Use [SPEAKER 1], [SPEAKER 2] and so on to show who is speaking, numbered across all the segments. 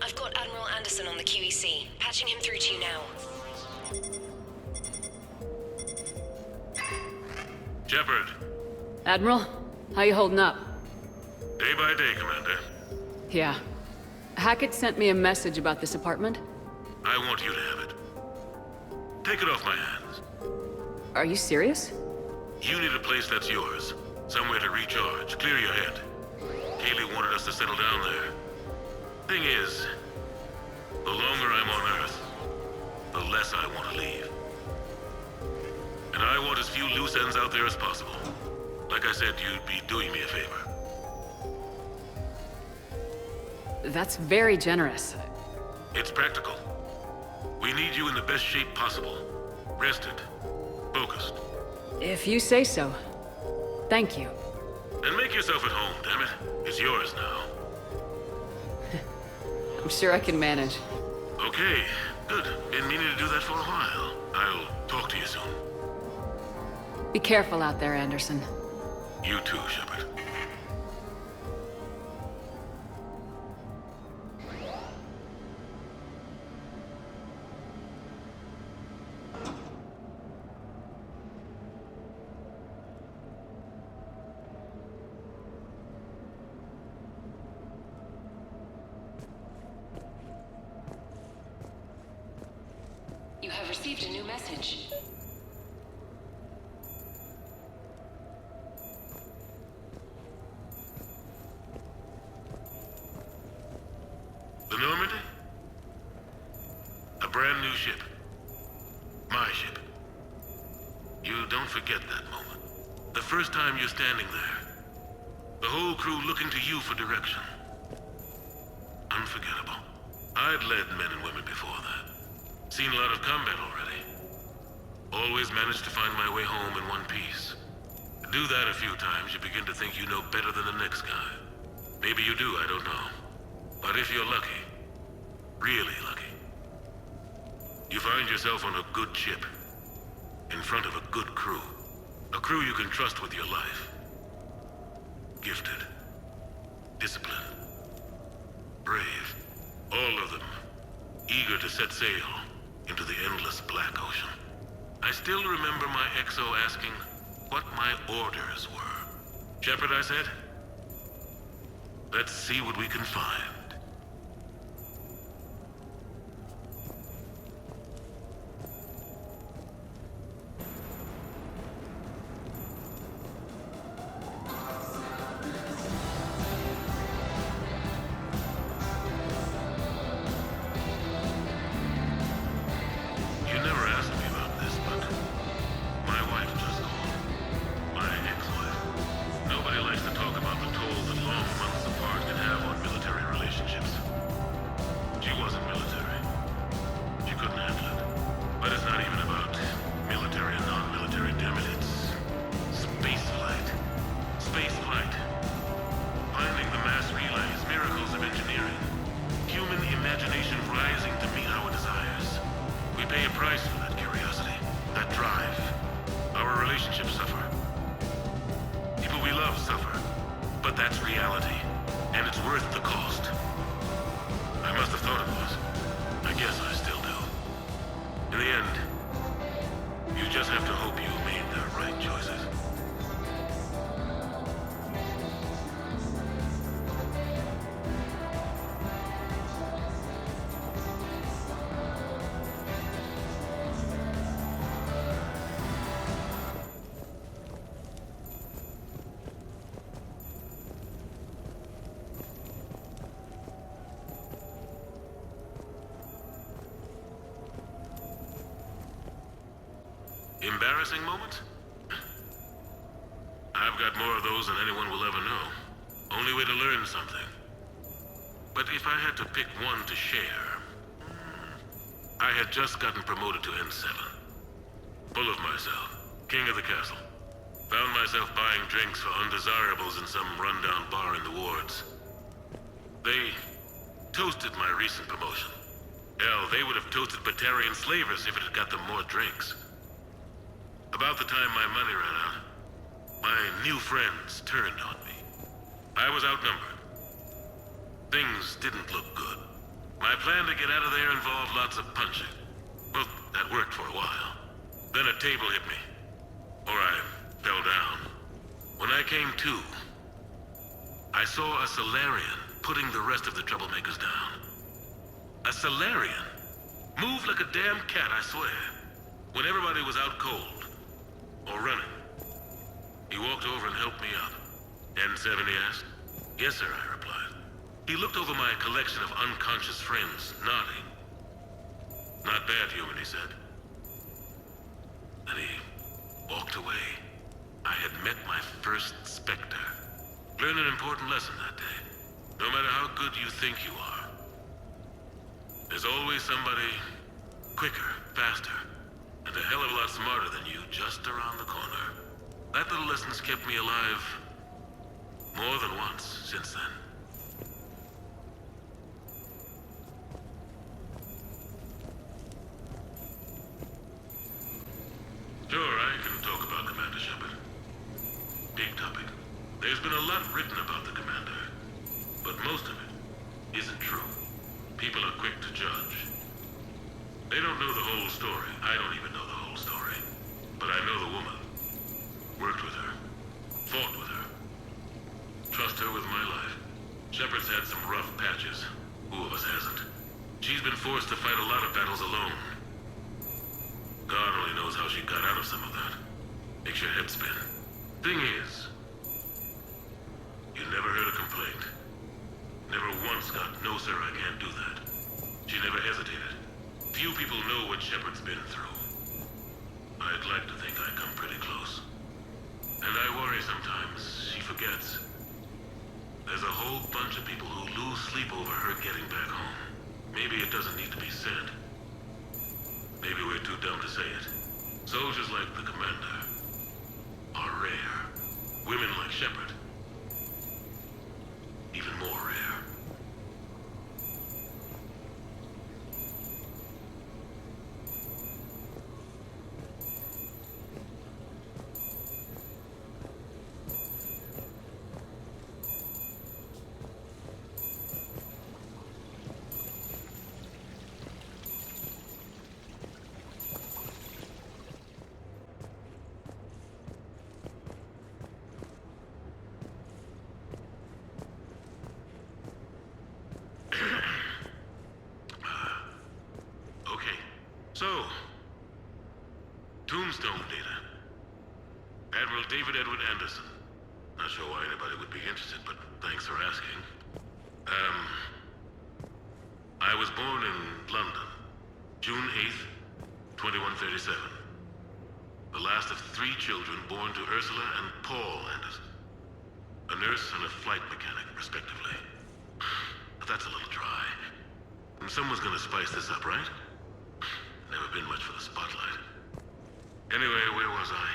[SPEAKER 1] I've got Admiral Anderson on the QEC. Patching him through to you now.
[SPEAKER 2] Shepard.
[SPEAKER 3] Admiral, how you holding up?
[SPEAKER 2] Day by day, Commander.
[SPEAKER 3] Yeah. Hackett sent me a message about this apartment.
[SPEAKER 2] I want you to have it. Take it off my hands.
[SPEAKER 3] Are you serious?
[SPEAKER 2] You need a place that's yours. Somewhere to recharge, clear your head. Kaylee wanted us to settle down there. Thing is, the longer I'm on Earth, the less I want to leave. And I want as few loose ends out there as possible. Like I said, you'd be doing me a favor.
[SPEAKER 3] That's very generous.
[SPEAKER 2] It's practical. We need you in the best shape possible. Rested. Focused.
[SPEAKER 3] If you say so. Thank you.
[SPEAKER 2] Then make yourself at home, damn it. It's yours now.
[SPEAKER 3] I'm sure I can manage.
[SPEAKER 2] Okay, good. Been meaning to do that for a while. I'll talk to you soon.
[SPEAKER 3] Be careful out there, Anderson.
[SPEAKER 2] You too, Shepard.
[SPEAKER 1] You have received a new message.
[SPEAKER 2] The Normandy? A brand new ship. My ship. You don't forget that moment. The first time you're standing there. The whole crew looking to you for direction. Unforgettable. I'd led men and women before that. Seen a lot of combat already. Always managed to find my way home in one piece. Do that a few times, you begin to think you know better than the next guy. Maybe you do, I don't know. But if you're lucky, really lucky, you find yourself on a good ship, in front of a good crew. A crew you can trust with your life. Gifted. Disciplined. Brave. All of them. Eager to set sail into the endless black ocean. I still remember my XO asking what my orders were. Shepard, I said, let's see what we can find. You never asked me about this, but my wife just called. My ex-wife. Nobody likes to talk about the toll that long months apart can have on military relationships. She wasn't military. She couldn't handle it. But it's not even about military and non-military, damn it. It's space flight. Space flight. Finding the mass relays, miracles of engineering. Human imagination rising to meet our desires. We pay a price for that curiosity, that drive. Our relationships suffer. People we love suffer. But that's reality, and it's worth the cost. I must have thought it was. I guess I still do. In the end, you just have to hope you made the right choices. Embarrassing moments? I've got more of those than anyone will ever know. Only way to learn something. But if I had to pick one to share... I had just gotten promoted to N7. Full of myself. King of the castle. Found myself buying drinks for undesirables in some rundown bar in the wards. They toasted my recent promotion. Hell, they would have toasted Batarian slavers if it had got them more drinks. About the time my money ran out, my new friends turned on me. I was outnumbered. Things didn't look good. My plan to get out of there involved lots of punching. Well, that worked for a while. Then a table hit me. Or I fell down. When I came to, I saw a Solarian putting the rest of the troublemakers down. A Solarian? Moved like a damn cat, I swear. When everybody was out cold. Or running. He walked over and helped me up. N7, he asked. Yes, sir, I replied. He looked over my collection of unconscious friends, nodding. Not bad, human, he said. Then he walked away. I had met my first Spectre. Learned an important lesson that day. No matter how good you think you are, there's always somebody quicker, faster, and a hell of a lot smarter than you just around the corner. That little lesson's kept me alive more than once since then. Sure, I can talk about Commander Shepard. Big topic. There's been a lot written about the Commander, but most of it isn't true. People are quick to judge. They don't know the whole story. I don't even know the whole story. But I know the woman. Worked with her. Fought with her. Trust her with my life. Shepard's had some rough patches. Who of us hasn't? She's been forced to fight a lot of battles alone. God only knows how she got out of some of that. Makes your head spin. Thing is, you never heard a complaint. Never once got, no sir, I can't do that. She never hesitated. Few people know what Shepard's been through. I'd like to think I come pretty close. And I worry sometimes she forgets. There's a whole bunch of people who lose sleep over her getting back home. Maybe it doesn't need to be said. Maybe we're too dumb to say it. Soldiers like the Commander are rare. Women like Shepard, even more rare. So, Tombstone data. Admiral David Edward Anderson. Not sure why anybody would be interested, but thanks for asking. I was born in London, June 8th, 2137. The last of 3 children born to Ursula and Paul Anderson. A nurse and a flight mechanic, respectively. But that's a little dry. And someone's gonna spice this up, right? Never been much for the spotlight. Anyway, where was I?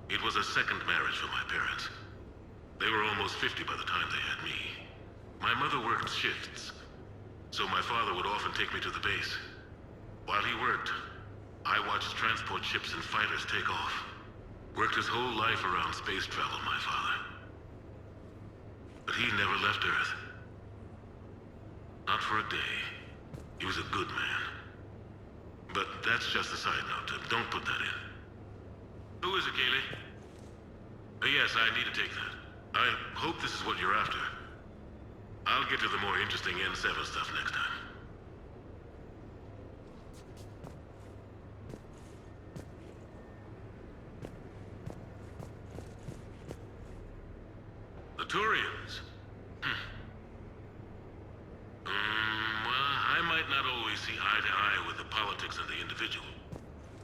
[SPEAKER 2] It was a second marriage for my parents. They were almost 50 by the time they had me. My mother worked shifts, so my father would often take me to the base. While he worked, I watched transport ships and fighters take off. Worked his whole life around space travel, my father. But he never left Earth. Not for a day. He was a good man. But that's just a side note. Don't put that in. Who is it, Kaylee? Yes, I need to take that. I hope this is what you're after. I'll get to the more interesting N7 stuff next time. The Turians? Well, I might not always see eye to eye with the politics and the individual,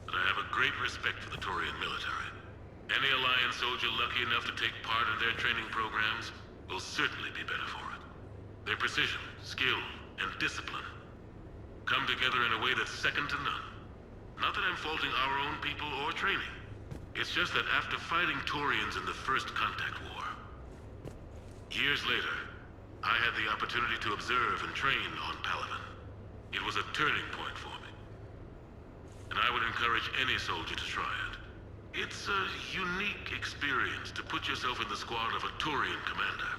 [SPEAKER 2] but I have a great respect for the Turian military. Any Alliance soldier lucky enough to take part in their training programs will certainly be better for it. Their precision, skill, and discipline come together in a way that's second to none. Not that I'm faulting our own people or training. It's just that after fighting Turians in the First Contact War, years later, I had the opportunity to observe and train on Palaven. It was a turning point for me. And I would encourage any soldier to try it. It's a unique experience to put yourself in the squad of a Turian commander.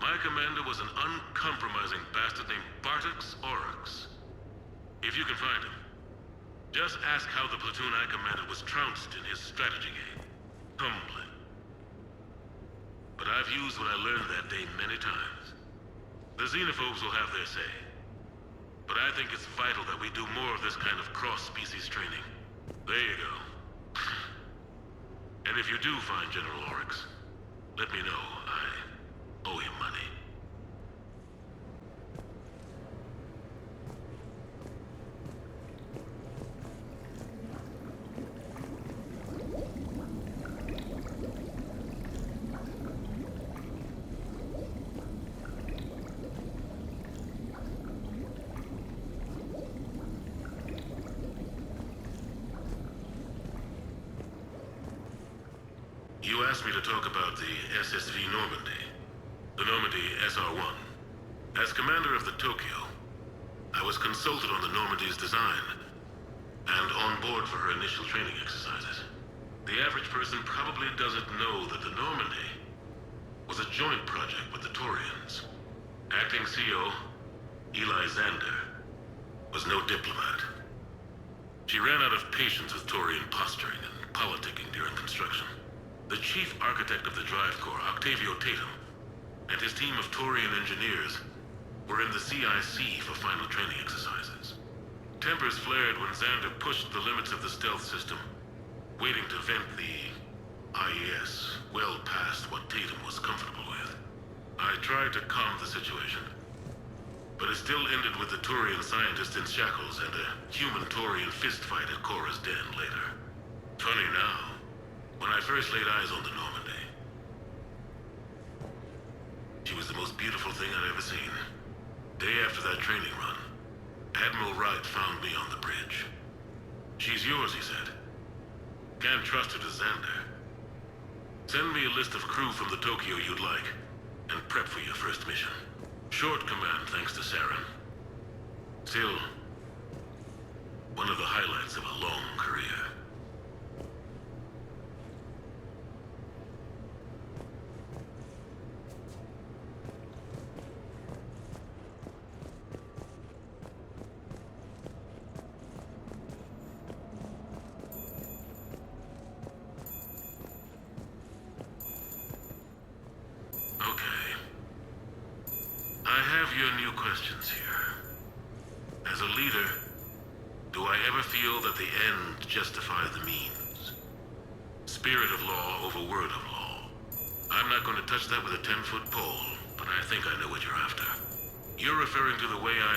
[SPEAKER 2] My commander was an uncompromising bastard named Artix Oryx. If you can find him, just ask how the platoon I commanded was trounced in his strategy game. Humbling. But I've used what I learned that day many times. The xenophobes will have their say. But I think it's vital that we do more of this kind of cross-species training. There you go. And if you do find General Oryx, let me know. I owe him money. You asked me to talk about the SSV Normandy, the Normandy SR-1. As commander of the Tokyo, I was consulted on the Normandy's design and on board for her initial training exercises. The average person probably doesn't know that the Normandy was a joint project with the Taurians. Acting CO, Eli Xander, was no diplomat. She ran out of patience with Taurian posturing and politicking during construction. The chief architect of the Drive Corps, Octavio Tatum, and his team of Taurian engineers were in the CIC for final training exercises. Tempers flared when Xander pushed the limits of the stealth system, waiting to vent the IES well past what Tatum was comfortable with. I tried to calm the situation, but it still ended with the Taurian scientist in shackles and a human Taurian fistfight at Korra's den later. Funny now. When I first laid eyes on the Normandy, she was the most beautiful thing I'd ever seen. Day after that training run, Admiral Wright found me on the bridge. She's yours, he said. Can't trust her to Xander. Send me a list of crew from the Tokyo you'd like, and prep for your first mission. Short command thanks to Saren. Still, one of the highlights of a long career. Your new questions here. As a leader, do I ever feel that the end justifies the means? Spirit of law over word of law. I'm not going to touch that with a 10-foot pole, but I think I know what you're after. You're referring to the way I,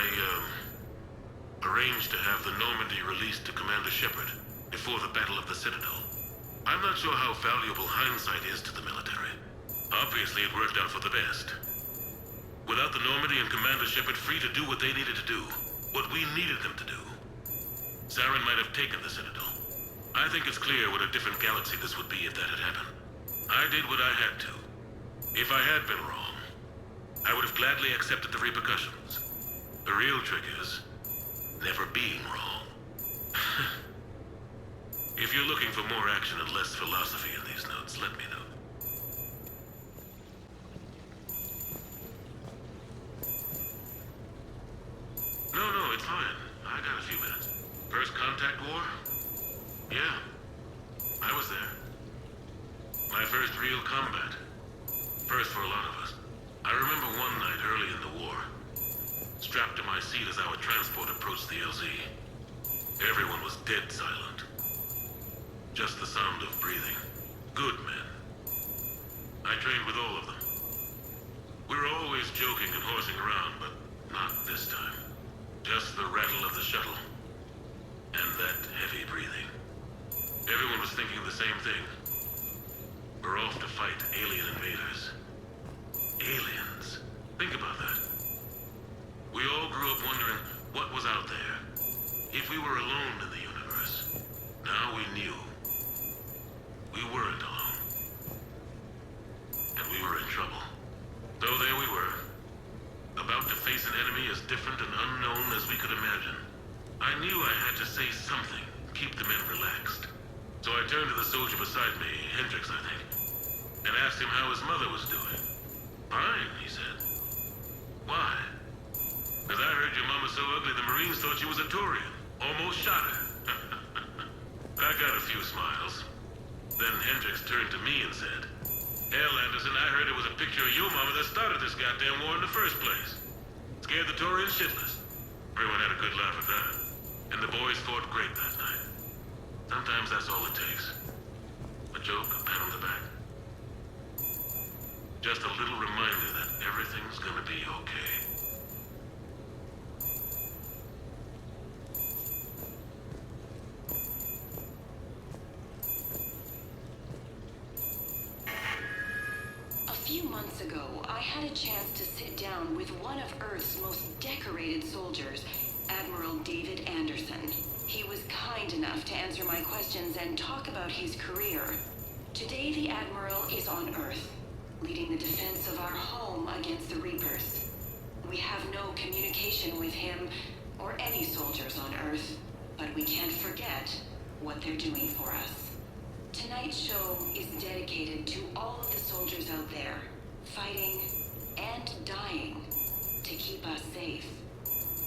[SPEAKER 2] arranged to have the Normandy released to Commander Shepard before the Battle of the Citadel. I'm not sure how valuable hindsight is to the military. Obviously, it worked out for the best. Without the Normandy and Commander Shepard free to do what they needed to do, what we needed them to do, Saren might have taken the Citadel. I think it's clear what a different galaxy this would be if that had happened. I did what I had to. If I had been wrong, I would have gladly accepted the repercussions. The real trick is never being wrong. If you're looking for more action and less philosophy in these notes, let me know. No, it's fine. I got a few minutes. First contact war? Yeah. I was there. My first real combat. First for a lot of us. I remember one night early in the war, strapped to my seat as our transport approached the LZ. Everyone was dead silent. Just the sound of breathing. Good men. I trained with all of them. We were always joking and horsing around, but not this time. Just the rattle of the shuttle. And that heavy breathing. Everyone was thinking the same thing. We're off to fight alien invaders. Aliens. Think about that. We all grew up wondering what was out there. If we were alone in the universe. Now we knew. We weren't alone. And we were in trouble. So there we were. About to face an enemy as different and unknown as we could imagine. I knew I had to say something, keep the men relaxed. So I turned to the soldier beside me, Hendricks, I think, and asked him how his mother was doing. Fine, he said. Why? Because I heard so ugly the Marines thought she was a Turian. Almost shot her. I got a few smiles. Then Hendricks turned to me and said, "Hell, Anderson, I heard it was a picture of your mama that started this goddamn war in the first place. Scared the Turians shitless." Everyone had a good laugh at that. And the boys fought great that night. Sometimes that's all it takes. A joke, a pat on the back. Just a little reminder that everything's gonna be okay.
[SPEAKER 4] A few months ago, I had a chance to sit down with one of Earth's most decorated soldiers, Admiral David Anderson. He was kind enough to answer my questions and talk about his career. Today, the Admiral is on Earth, leading the defense of our home against the Reapers. We have no communication with him or any soldiers on Earth, but we can't forget what they're doing for us. Tonight's show is dedicated to all of the soldiers out there, fighting and dying to keep us safe.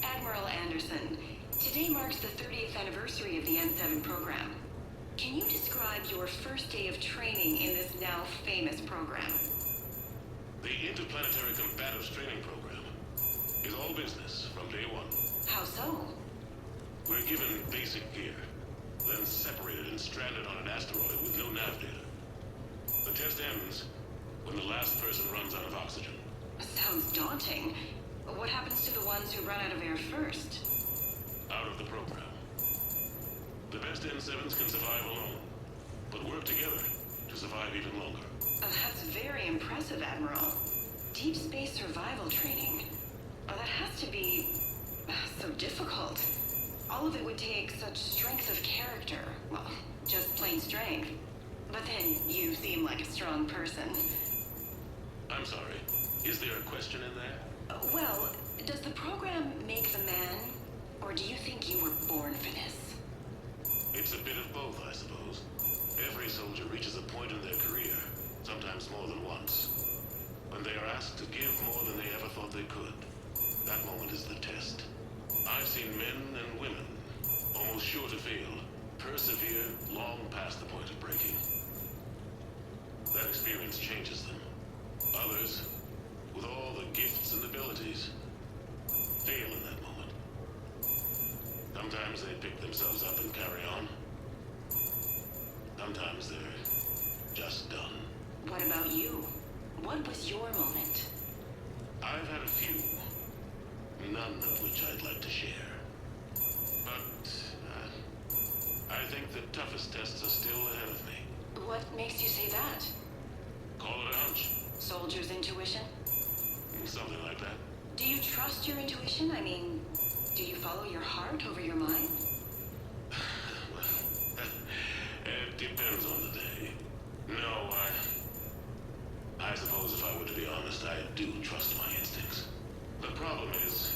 [SPEAKER 4] Admiral Anderson, today marks the 30th anniversary of the N7 program. Can you describe your first day of training in this now famous program?
[SPEAKER 2] The Interplanetary Combatives Training Program is all business from day one.
[SPEAKER 4] How so?
[SPEAKER 2] We're given basic gear, then separated and stranded on an asteroid with no nav data. The test ends when the last person runs out of oxygen.
[SPEAKER 4] Sounds daunting. What happens to the ones who run out of air first?
[SPEAKER 2] Out of the program. The best N7s can survive alone, but work together to survive even longer.
[SPEAKER 4] That's very impressive, Admiral. Deep space survival training. That has to be so difficult. All of it would take such strength of character. Well, just plain strength. But then you seem like a strong person.
[SPEAKER 2] I'm sorry. Is there a question in there?
[SPEAKER 4] Well, does the program make the man? Or do you think you were born for this?
[SPEAKER 2] It's a bit of both, I suppose. Every soldier reaches a point in their career, sometimes more than once, when they are asked to give more than they ever thought they could. That moment is the test. I've seen men and women, almost sure to fail, persevere long past the point of breaking. That experience changes them. Others, with all the gifts and abilities, fail in that moment. Sometimes they pick themselves up and carry on. Sometimes they're just done.
[SPEAKER 4] What about you? What was your moment?
[SPEAKER 2] I've had a few, none of which I'd like to share. But I think the toughest tests are still ahead of me.
[SPEAKER 4] What makes you say that?
[SPEAKER 2] Call it a hunch.
[SPEAKER 4] Soldier's intuition?
[SPEAKER 2] Something like that.
[SPEAKER 4] Do you trust your intuition? I mean, do you follow your heart over your mind?
[SPEAKER 2] Well, it depends on the day. No, I suppose if I were to be honest, I do trust my instincts. The problem is,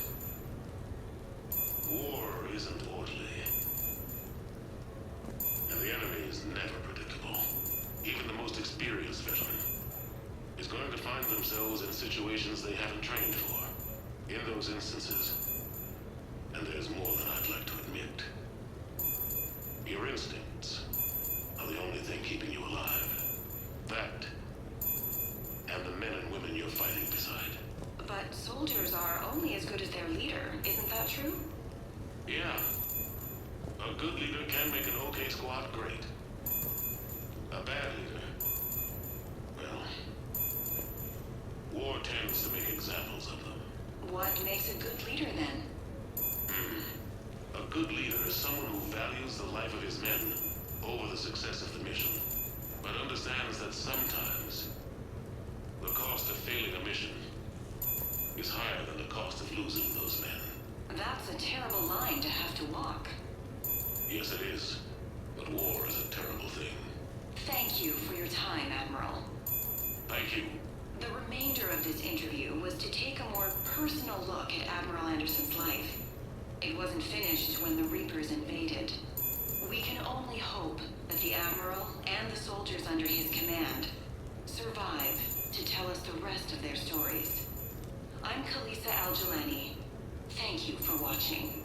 [SPEAKER 2] war isn't orderly. And the enemy is never predictable. Even the most experienced veteran is going to find themselves in situations they haven't trained for. In those instances, and there's more than I'd like to admit, your instincts are the only thing keeping you alive. That, and the men and women you're fighting beside.
[SPEAKER 4] But soldiers are only as good as their leader, isn't that true?
[SPEAKER 2] Yeah. A good leader can make an okay squad great. A bad leader, well, war tends to make examples of them.
[SPEAKER 4] What makes a good leader then?
[SPEAKER 2] A good leader is someone who values the life of his men over the success of the mission, but understands that sometimes the cost of failing a mission is higher than the cost of losing those men.
[SPEAKER 4] That's a terrible line to have to walk.
[SPEAKER 2] Yes, it is. But war is a terrible thing.
[SPEAKER 4] Thank you for your time, Admiral.
[SPEAKER 2] Thank you.
[SPEAKER 4] The remainder of this interview was to take a more personal look at Admiral Anderson's life. It wasn't finished when the Reapers invaded. We can only hope that the Admiral and the soldiers under his command survive to tell us the rest of their stories. I'm Khaleesa Al-Jilani. Thank you for watching.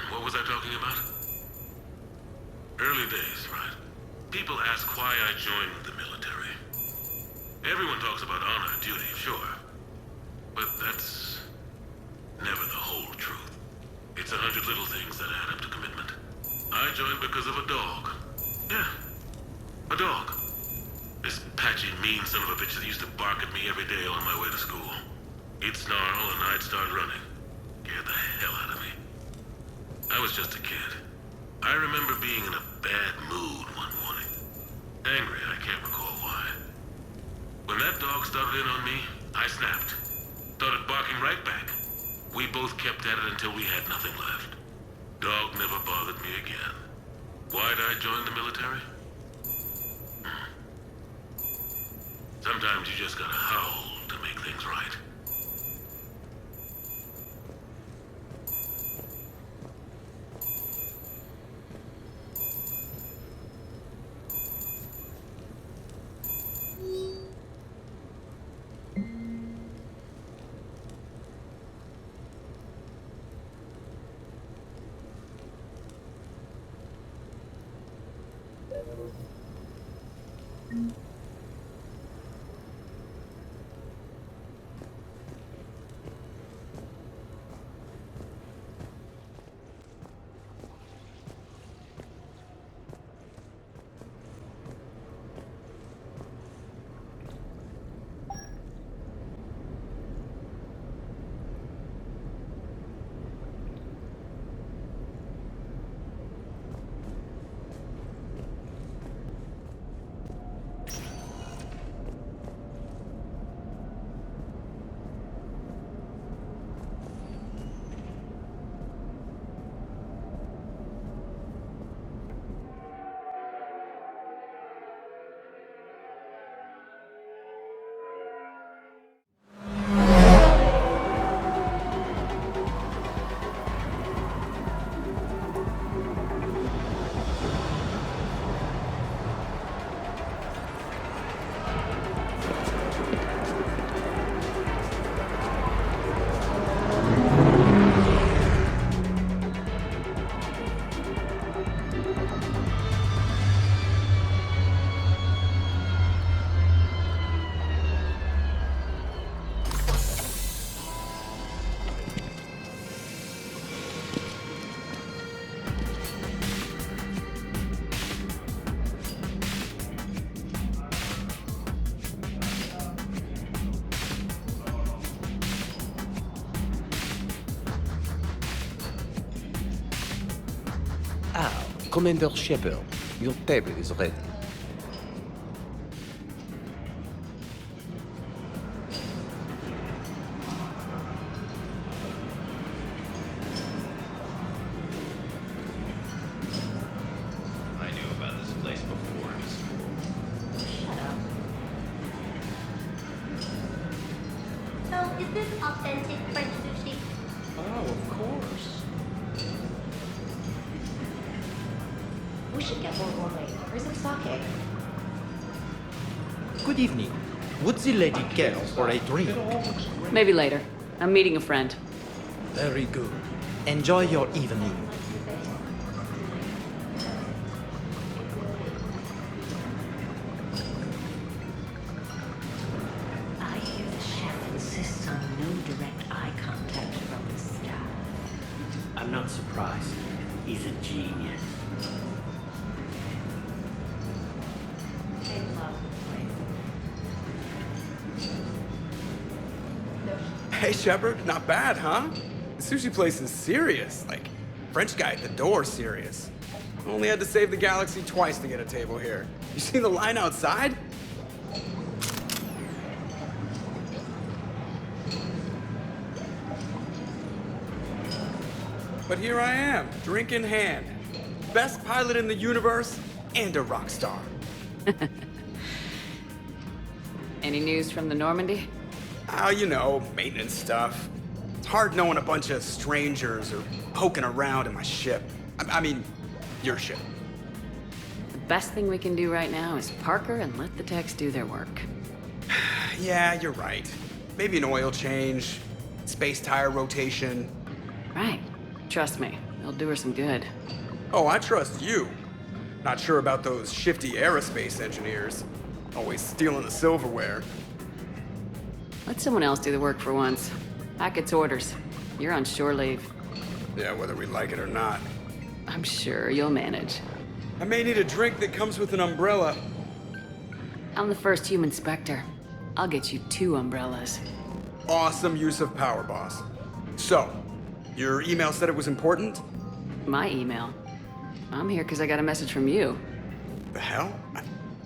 [SPEAKER 2] What was I talking about? Early days, right? People ask why I joined the military. Everyone talks about honor and duty, sure. But that's never the whole truth. It's 100 little things that add up to commitment. I joined because of a dog. Yeah, a dog. This patchy, mean son of a bitch that used to bark at me every day on my way to school. He'd snarl and I'd start running. Scared the hell out of me. I was just a kid. I remember being in a bad mood one morning. Angry, I can't recall why. When that dog started in on me, I snapped. Started barking right back. We both kept at it until we had nothing left. Dog never bothered me again. Why'd I join the military? Sometimes you just gotta howl to make things right.
[SPEAKER 5] Commander Shepard, your table is ready.
[SPEAKER 6] I knew about this place before in school.
[SPEAKER 7] Shut up. So, is this authentic French sushi?
[SPEAKER 5] Oh, of course.
[SPEAKER 7] We should get more gourmet. Where's the sake?
[SPEAKER 8] Good evening. Would the lady care for a drink?
[SPEAKER 3] Maybe later. I'm meeting a friend.
[SPEAKER 8] Very good. Enjoy your evening.
[SPEAKER 9] I hear the chef insists on no direct eye contact from the staff.
[SPEAKER 10] I'm not surprised. He's a genius.
[SPEAKER 7] They love the place.
[SPEAKER 11] Hey, Shepard, not bad, huh? The sushi place is serious. Like, French guy at the door serious. Only had to save the galaxy twice to get a table here. You see the line outside? But here I am, drink in hand. Best pilot in the universe and a rock star.
[SPEAKER 3] Any news from the Normandy?
[SPEAKER 11] Oh, you know, maintenance stuff. It's hard knowing a bunch of strangers or poking around in my ship. I mean, your ship.
[SPEAKER 3] The best thing we can do right now is park her and let the techs do their work.
[SPEAKER 11] Yeah, you're right. Maybe an oil change, space tire rotation.
[SPEAKER 3] Right. Trust me, it'll do her some good.
[SPEAKER 11] Oh, I trust you. Not sure about those shifty aerospace engineers. Always stealing the silverware.
[SPEAKER 3] Let someone else do the work for once. Hackett's orders. You're on shore leave.
[SPEAKER 11] Yeah, whether we like it or not.
[SPEAKER 3] I'm sure you'll manage.
[SPEAKER 11] I may need a drink that comes with an umbrella.
[SPEAKER 3] I'm the first human Spectre. I'll get you 2 umbrellas.
[SPEAKER 11] Awesome use of power, boss. So, your email said it was important?
[SPEAKER 3] My email? I'm here because I got a message from you.
[SPEAKER 11] The hell?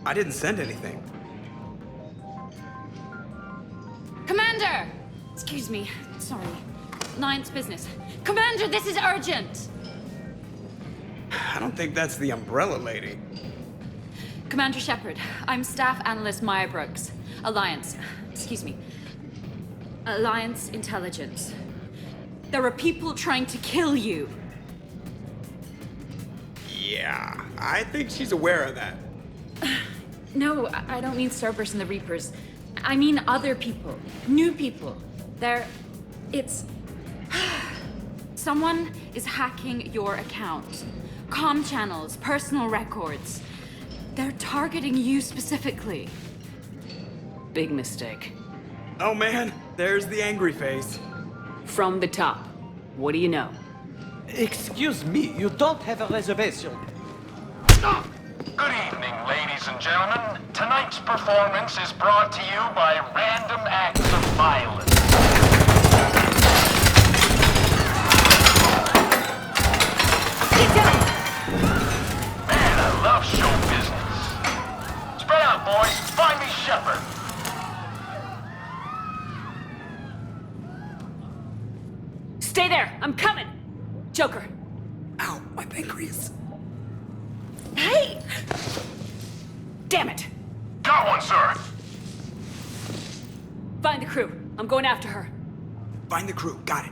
[SPEAKER 11] I didn't send anything.
[SPEAKER 12] Commander! Excuse me. Sorry. Alliance business. Commander, this is urgent!
[SPEAKER 11] I don't think that's the umbrella lady.
[SPEAKER 12] Commander Shepard, I'm Staff Analyst Maya Brooks. Alliance. Excuse me. Alliance Intelligence. There are people trying to kill you.
[SPEAKER 11] Yeah, I think she's aware of that.
[SPEAKER 12] No, I don't mean Cerberus and the Reapers. I mean other people. New people. It's... Someone is hacking your account. Comm channels, personal records. They're targeting you specifically.
[SPEAKER 3] Big mistake.
[SPEAKER 11] Oh man, there's the angry face.
[SPEAKER 3] From the top. What do you know?
[SPEAKER 8] Excuse me, you don't have a reservation.
[SPEAKER 13] Good evening, ladies and gentlemen. Tonight's performance is brought to you by random acts of violence.
[SPEAKER 12] Get down!
[SPEAKER 13] Man, I love show business. Spread out, boys. Find me Shepard.
[SPEAKER 12] Stay there! I'm coming! Joker!
[SPEAKER 11] Ow, my pancreas.
[SPEAKER 12] Hey! Damn it!
[SPEAKER 13] Got one, sir.
[SPEAKER 12] Find the crew. I'm going after her.
[SPEAKER 11] Find the crew, got it.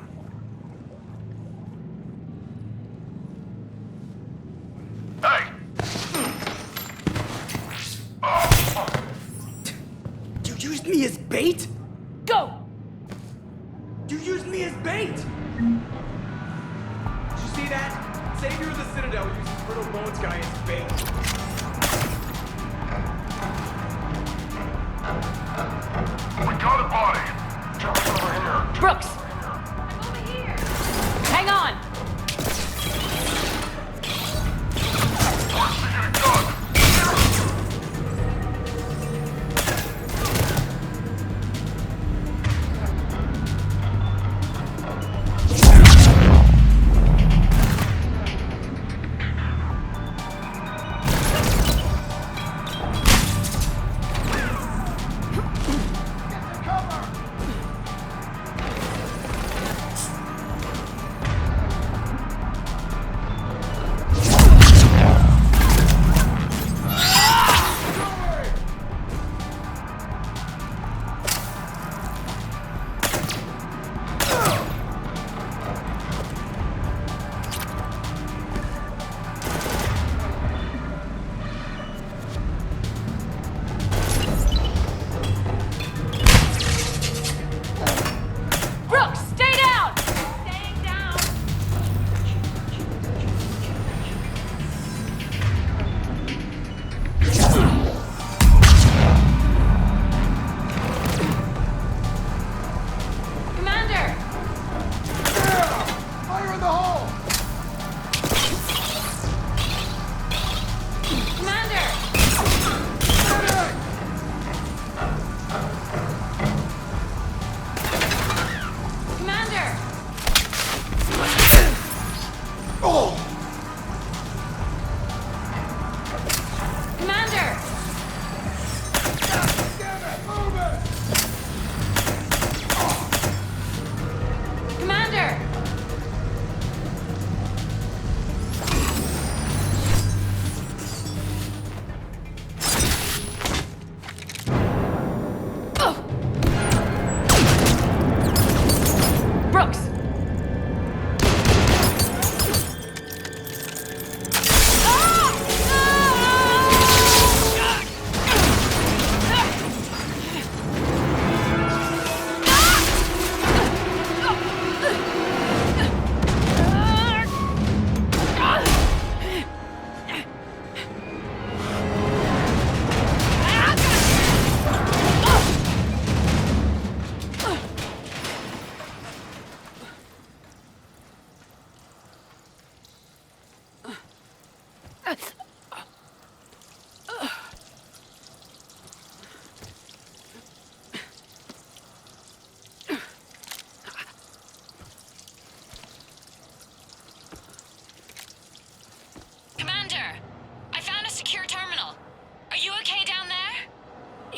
[SPEAKER 13] Hey!
[SPEAKER 11] You used me as bait?
[SPEAKER 12] Go!
[SPEAKER 11] You used me as bait! Did you see that? Savior of the Citadel uses Brittle Bones guy as bait.
[SPEAKER 13] We got a body. Jump over here.
[SPEAKER 12] Brooks! I'm over here! Hang on!
[SPEAKER 13] Once we get it done.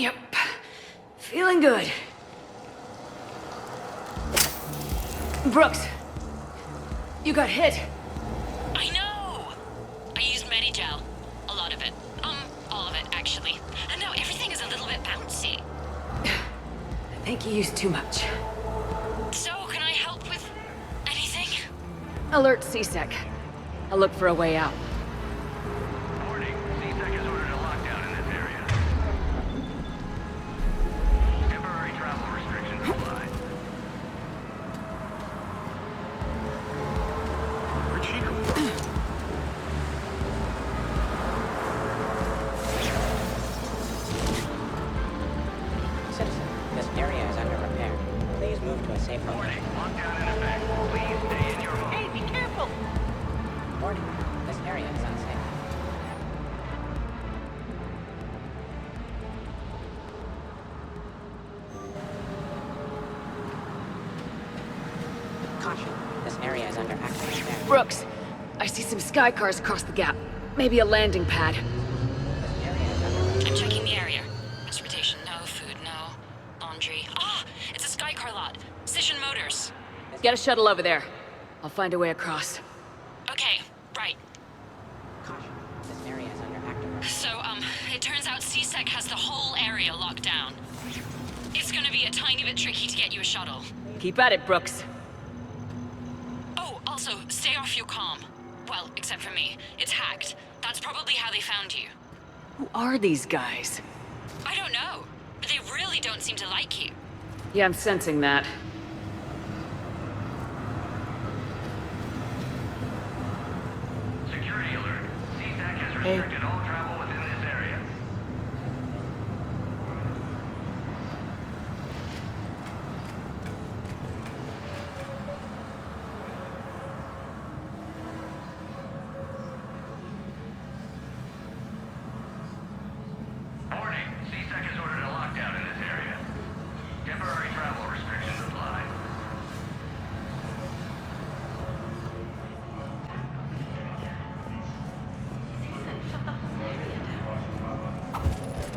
[SPEAKER 3] Yep. Feeling good. Brooks! You got hit.
[SPEAKER 12] I know! I used Medigel. A lot of it. All of it, actually. And now everything is a little bit bouncy.
[SPEAKER 3] I think you used too much.
[SPEAKER 12] So, can I help with anything?
[SPEAKER 3] Alert CSEC. I'll look for a way out.
[SPEAKER 2] Warning, CSEC has ordered a lockdown in this area. Temporary travel restrictions apply. Where'd she go?
[SPEAKER 14] Citizen, this area is under repair. Please move to a safe location.
[SPEAKER 2] Lockdown in effect. Please stay in your home.
[SPEAKER 14] Hey, be careful! Warning, this area is unsafe. Caution, this area is under active repair.
[SPEAKER 3] Brooks, I see some sky cars across the gap. Maybe a landing pad.
[SPEAKER 14] This area is under repair.
[SPEAKER 12] I'm checking the area. Transportation, no. Food, no. Laundry. Ah! It's a Skycar lot. Cision Motors.
[SPEAKER 3] Get a shuttle over there. I'll find a way across.
[SPEAKER 12] Okay, right.
[SPEAKER 14] Caution, this area is under active repair.
[SPEAKER 12] So, it turns out CSEC has the whole area locked down. It's gonna be a tiny bit tricky to get you a shuttle.
[SPEAKER 3] Keep at it, Brooks.
[SPEAKER 12] Oh, also, stay off your comm. Well, except for me. It's hacked. That's probably how they found you.
[SPEAKER 3] Who are these guys?
[SPEAKER 12] I don't know. But they really don't seem to like you.
[SPEAKER 3] Yeah, I'm sensing that.
[SPEAKER 2] Security alert. CSAC has restricted all travel within this area. Warning. CSAC has ordered a lockdown in this area. Temporary travel restrictions apply.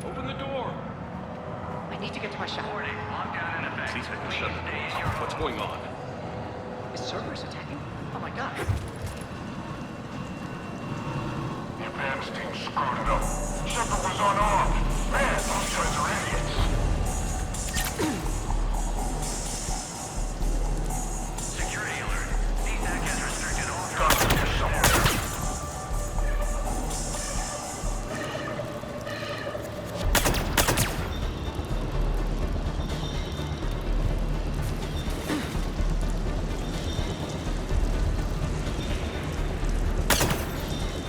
[SPEAKER 2] Open the door.
[SPEAKER 14] I need to get to my shop.
[SPEAKER 2] Warning. Lockdown in effect.
[SPEAKER 6] CSEC
[SPEAKER 2] Please
[SPEAKER 6] shut the
[SPEAKER 2] stay in
[SPEAKER 6] doors.
[SPEAKER 2] your home.
[SPEAKER 6] What's going on?
[SPEAKER 14] Is servers attacking? Oh my god.
[SPEAKER 13] The advance team screwed it up. Shepard was unarmed. Man, those guys are idiots.
[SPEAKER 2] Security alert. CSAC has restricted all
[SPEAKER 13] Got
[SPEAKER 2] travel
[SPEAKER 13] to
[SPEAKER 2] within
[SPEAKER 13] get
[SPEAKER 2] this
[SPEAKER 13] somewhere.
[SPEAKER 2] area.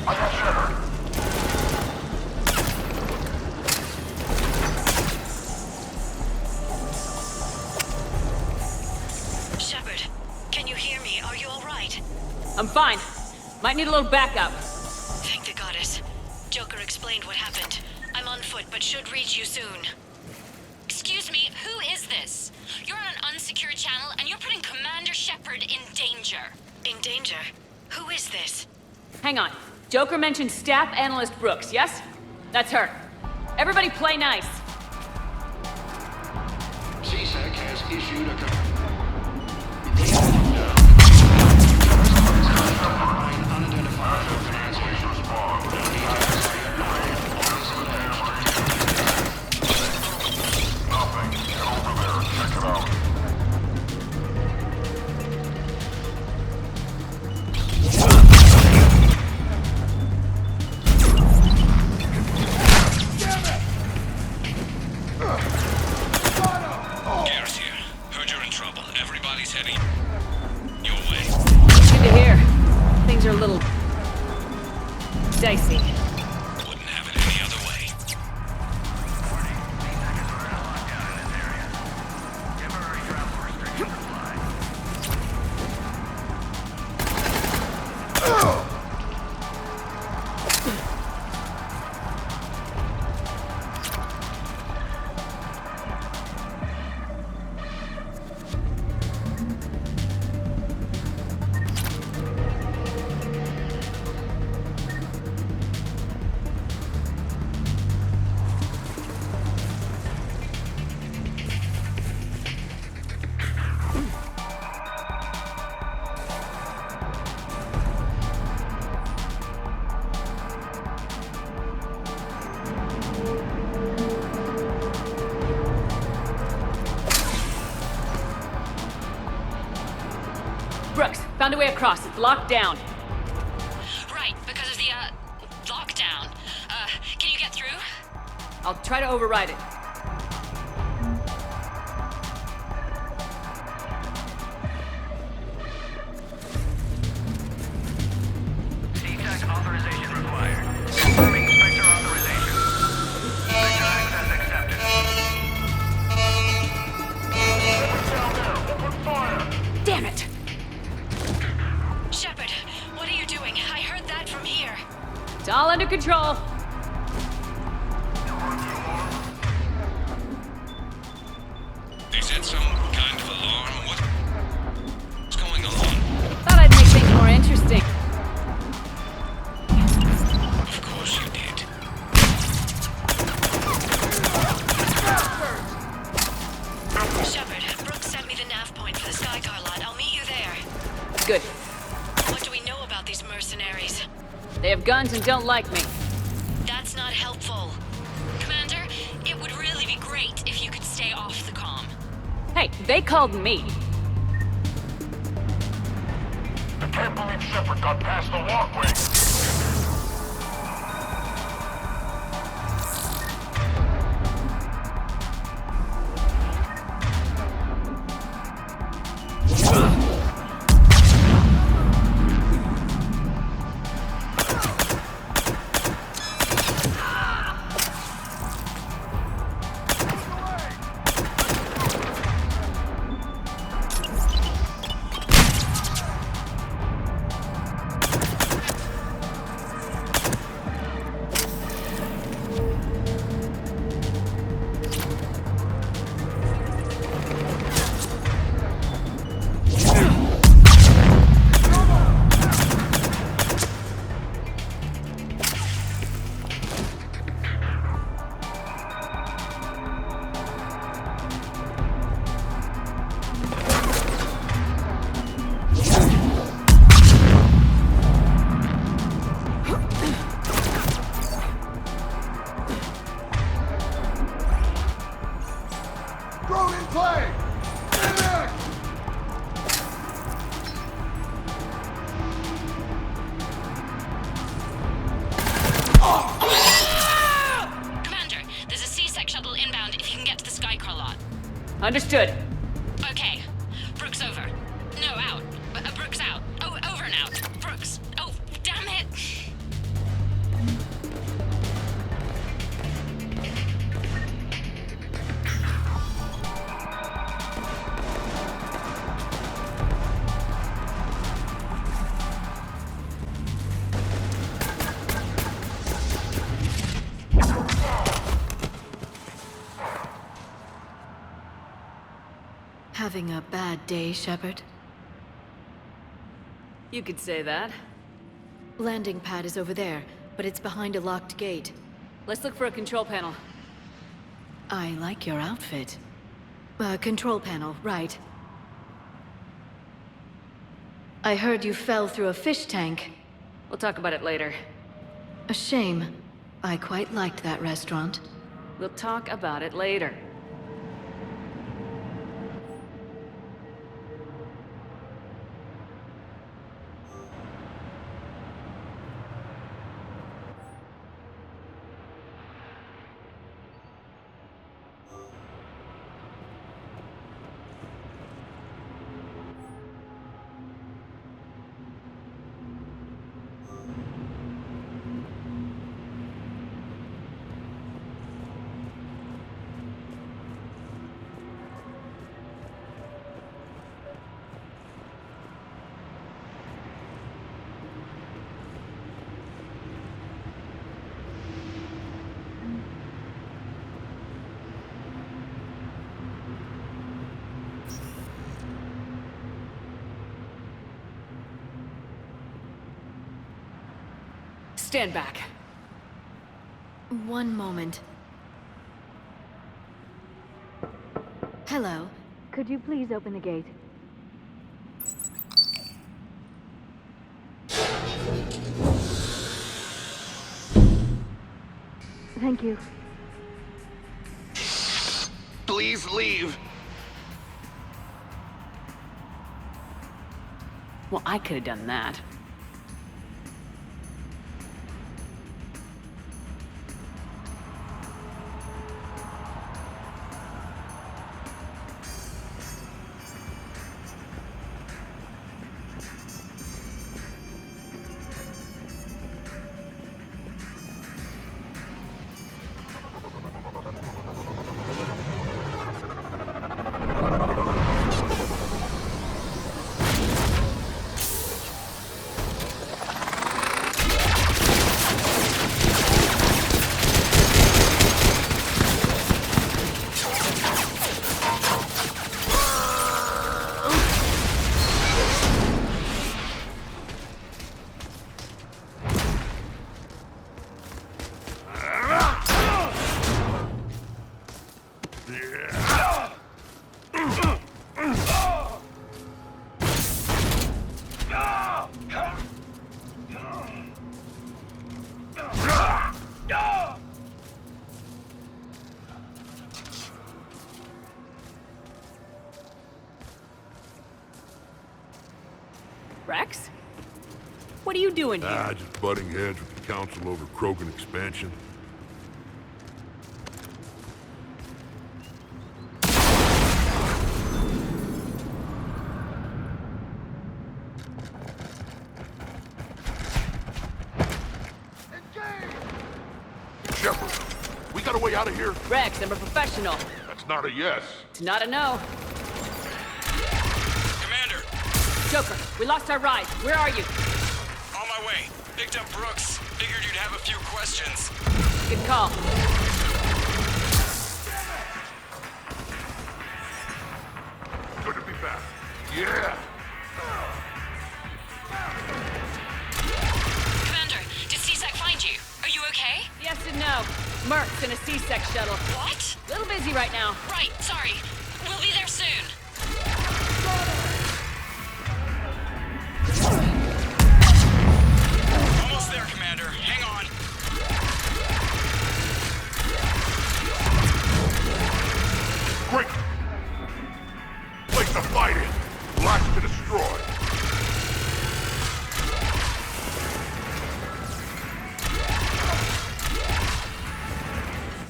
[SPEAKER 13] I got Shepard.
[SPEAKER 1] Shepard, can you hear me? Are you alright?
[SPEAKER 3] I'm fine. Might need a little backup.
[SPEAKER 1] Thank the goddess. Joker explained what happened. I'm on foot, but should reach you soon.
[SPEAKER 12] Excuse me, who is this? You're on an unsecured channel and you're putting Commander Shepard in danger.
[SPEAKER 1] In danger? Who is this?
[SPEAKER 3] Hang on. Joker mentioned Staff Analyst Brooks, yes? That's her. Everybody play nice.
[SPEAKER 13] CSAC has issued a Nothing. Get over there. Check it out.
[SPEAKER 2] Garrus here. Heard you're in trouble.
[SPEAKER 3] a way across. It's locked down.
[SPEAKER 12] Right, because of the, lockdown. Can you get through?
[SPEAKER 3] I'll try to override it.
[SPEAKER 13] C-Tech authorization required. Confirming Spectre authorization. Spectre access accepted. Down there. Open fire.
[SPEAKER 12] Damn it!
[SPEAKER 1] Shepard, what are you doing? I heard that from here.
[SPEAKER 3] It's all under control.
[SPEAKER 2] They said some kind of alarm. What's going on?
[SPEAKER 3] Thought I'd make things more interesting.
[SPEAKER 2] Of course you did.
[SPEAKER 1] Shepard, Brooks sent me the nav point for the Skycar lot. I'll meet you there.
[SPEAKER 3] Good.
[SPEAKER 1] What do we know about these mercenaries?
[SPEAKER 3] They have guns and don't like me.
[SPEAKER 1] That's not helpful.
[SPEAKER 12] Commander, it would really be great if you could stay off the comm.
[SPEAKER 3] Hey, they called me.
[SPEAKER 13] I can't believe Shepard got past the walkway.
[SPEAKER 3] Understood.
[SPEAKER 12] Okay. Brooks over. No, out. Brooks out. Oh, over and out. Brooks. Oh, damn it.
[SPEAKER 1] Having a bad day, Shepard?
[SPEAKER 3] You could say that.
[SPEAKER 1] Landing pad is over there, but it's behind a locked gate.
[SPEAKER 3] Let's look for a control panel.
[SPEAKER 1] I like your outfit. Control panel, right. I heard you fell through a fish tank.
[SPEAKER 3] We'll talk about it later.
[SPEAKER 1] A shame. I quite liked that restaurant.
[SPEAKER 3] We'll talk about it later. Stand back.
[SPEAKER 1] One moment. Hello. Could you please open the gate? Thank you.
[SPEAKER 2] Please leave.
[SPEAKER 3] Well, I could have done that. Rex? What are you doing here?
[SPEAKER 15] Just butting heads with the council over Krogan expansion. Shepard, we got a way out of here?
[SPEAKER 3] Rex, I'm a professional.
[SPEAKER 15] That's not a yes.
[SPEAKER 3] It's not a no.
[SPEAKER 16] Commander!
[SPEAKER 3] Joker, we lost our ride. Where are you?
[SPEAKER 16] On my way. Picked up Brooks. Figured you'd have a few questions.
[SPEAKER 3] Good call.
[SPEAKER 15] Good to be back. Yeah!
[SPEAKER 1] Commander, did C-Sec find you? Are you okay?
[SPEAKER 3] Yes and no. Merc's in a C-Sec shuttle.
[SPEAKER 1] What?
[SPEAKER 3] Little busy right now.
[SPEAKER 1] Right, sorry. We'll be there soon.
[SPEAKER 16] Almost there, Commander. Hang on.
[SPEAKER 15] Great! Place to fight in. Lots to destroy.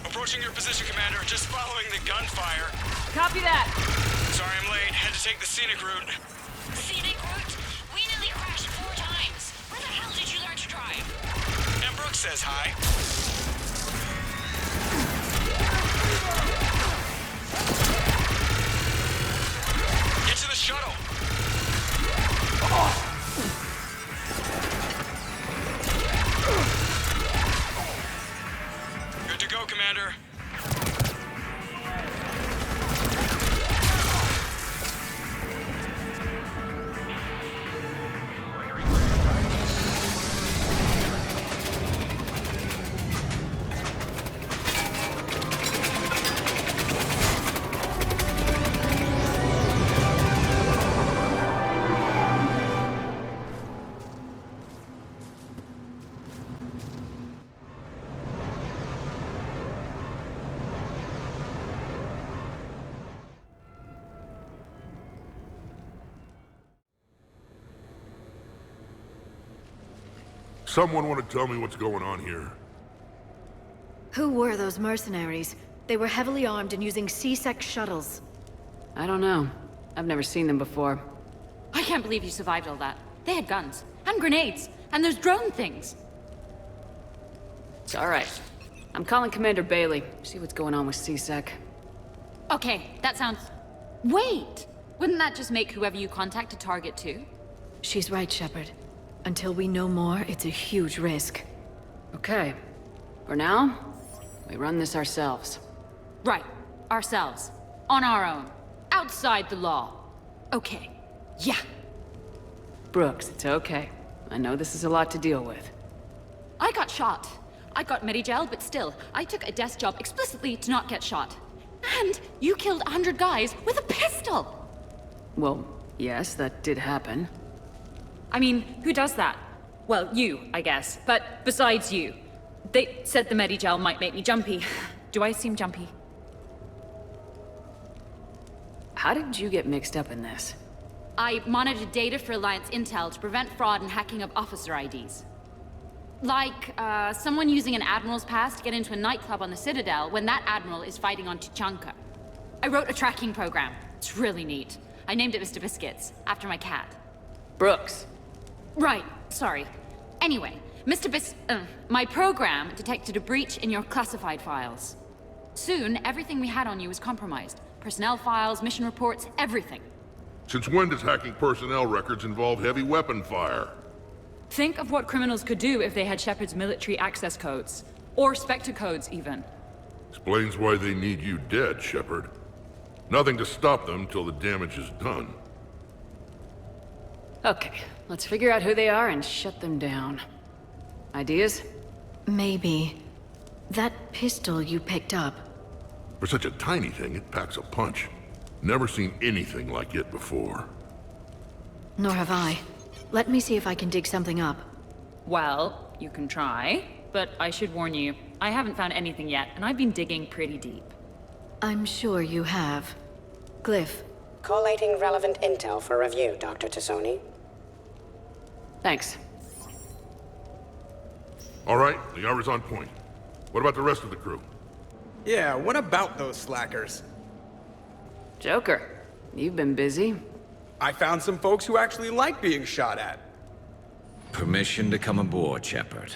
[SPEAKER 16] Approaching your position, Commander. Just following the gunfire.
[SPEAKER 3] Copy that.
[SPEAKER 16] Sorry I'm late. Had to take the scenic route.
[SPEAKER 1] Scenic route? We nearly crashed 4 times. Where the hell did you learn to drive?
[SPEAKER 16] And Brooks says hi. Get to the shuttle. Good to go, Commander.
[SPEAKER 15] Someone want to tell me what's going on here?
[SPEAKER 7] Who were those mercenaries? They were heavily armed and using C-Sec shuttles.
[SPEAKER 3] I don't know. I've never seen them before.
[SPEAKER 12] I can't believe you survived all that. They had guns, and grenades, and those drone things.
[SPEAKER 3] It's all right. I'm calling Commander Bailey. See what's going on with C-Sec.
[SPEAKER 12] Okay, that sounds... Wait! Wouldn't that just make whoever you contact a target too?
[SPEAKER 7] She's right, Shepard. Until we know more, it's a huge risk.
[SPEAKER 3] Okay. For now, we run this ourselves.
[SPEAKER 12] Right. Ourselves. On our own. Outside the law. Okay. Yeah.
[SPEAKER 3] Brooks, it's okay. I know this is a lot to deal with.
[SPEAKER 12] I got shot. I got Medigel, but still, I took a desk job explicitly to not get shot. And you killed 100 guys with a pistol!
[SPEAKER 3] Well, yes, that did happen.
[SPEAKER 12] I mean, who does that? Well, you, I guess. But besides you. They said the Medigel might make me jumpy. Do I seem jumpy?
[SPEAKER 3] How did you get mixed up in this?
[SPEAKER 12] I monitored data for Alliance intel to prevent fraud and hacking of officer IDs. Like, someone using an Admiral's pass to get into a nightclub on the Citadel when that Admiral is fighting on Tuchanka. I wrote a tracking program. It's really neat. I named it Mr. Biscuits, after my cat.
[SPEAKER 3] Brooks.
[SPEAKER 12] Right, sorry. Anyway, my program detected a breach in your classified files. Soon, everything we had on you was compromised. Personnel files, mission reports, everything.
[SPEAKER 15] Since when does hacking personnel records involve heavy weapon fire?
[SPEAKER 12] Think of what criminals could do if they had Shepard's military access codes. Or Spectre codes, even.
[SPEAKER 15] Explains why they need you dead, Shepard. Nothing to stop them till the damage is done.
[SPEAKER 3] Okay, let's figure out who they are and shut them down. Ideas?
[SPEAKER 7] Maybe. That pistol you picked up.
[SPEAKER 15] For such a tiny thing, it packs a punch. Never seen anything like it before.
[SPEAKER 7] Nor have I. Let me see if I can dig something up.
[SPEAKER 12] Well, you can try, but I should warn you, I haven't found anything yet, and I've been digging pretty deep.
[SPEAKER 7] I'm sure you have. Glyph.
[SPEAKER 14] Collating relevant intel for review, Dr. Tassoni.
[SPEAKER 3] Thanks.
[SPEAKER 15] All right, the hour's on point. What about the rest of the crew?
[SPEAKER 11] Yeah, what about those slackers?
[SPEAKER 3] Joker, you've been busy.
[SPEAKER 11] I found some folks who actually like being shot at.
[SPEAKER 17] Permission to come aboard, Shepard.